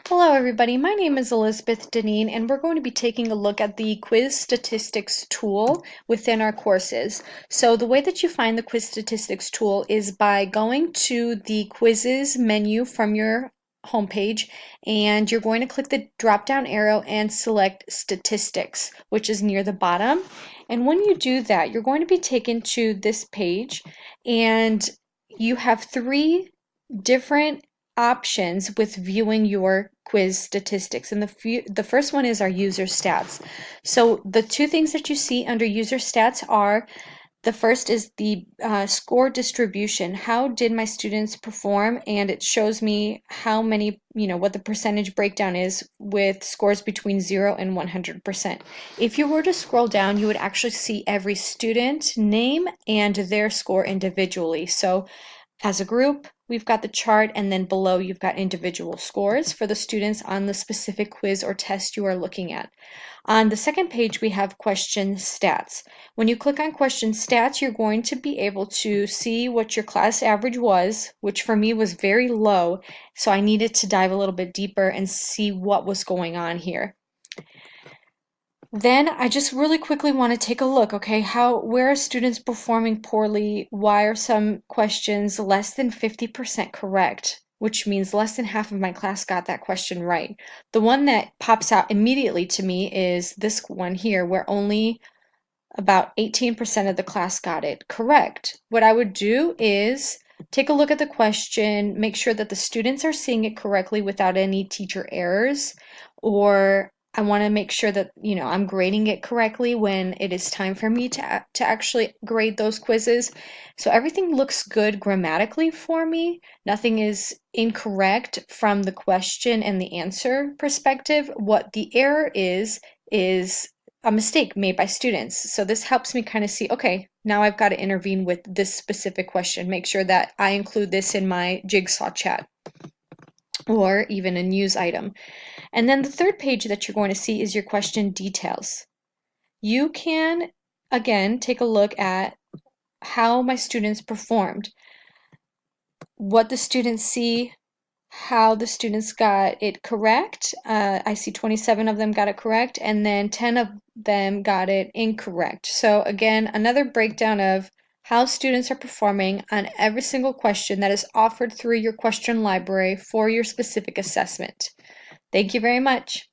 Hello everybody, my name is Elizabeth Deneen and we're going to be taking a look at the quiz statistics tool within our courses. So the way that you find the quiz statistics tool is by going to the quizzes menu from your homepage, and you're going to click the drop down arrow and select statistics, which is near the bottom. And when you do that, you're going to be taken to this page, and you have three different options with viewing your quiz statistics. And the first one is our user stats. So the two things that you see under user stats are, the first is the score distribution. How did my students perform? And it shows me how many, what the percentage breakdown is with scores between 0 and 100%. If you were to scroll down, you would actually see every student name and their score individually. So as a group, we've got the chart, and then below you've got individual scores for the students on the specific quiz or test you are looking at. On the second page, we have question stats. When you click on question stats, you're going to be able to see what your class average was, which for me was very low, so I needed to dive a little bit deeper and see what was going on here. Then I just really quickly want to take a look, okay, where are students performing poorly? Why are some questions less than 50% correct, which means less than half of my class got that question right? The one that pops out immediately to me is this one here, where only about 18% of the class got it correct. What I would do is take a look at the question, make sure that the students are seeing it correctly without any teacher errors, or I want to make sure that, I'm grading it correctly when it is time for me to actually grade those quizzes. So everything looks good grammatically for me. Nothing is incorrect from the question and the answer perspective. What the error is a mistake made by students. So this helps me kind of see, okay, now I've got to intervene with this specific question, make sure that I include this in my Jigsaw chat or even a news item. And then the third page that you're going to see is your question details. You can, again, take a look at how my students performed, what the students see, how the students got it correct. I see 27 of them got it correct, and then 10 of them got it incorrect. So again, another breakdown of how students are performing on every single question that is offered through your question library for your specific assessment. Thank you very much.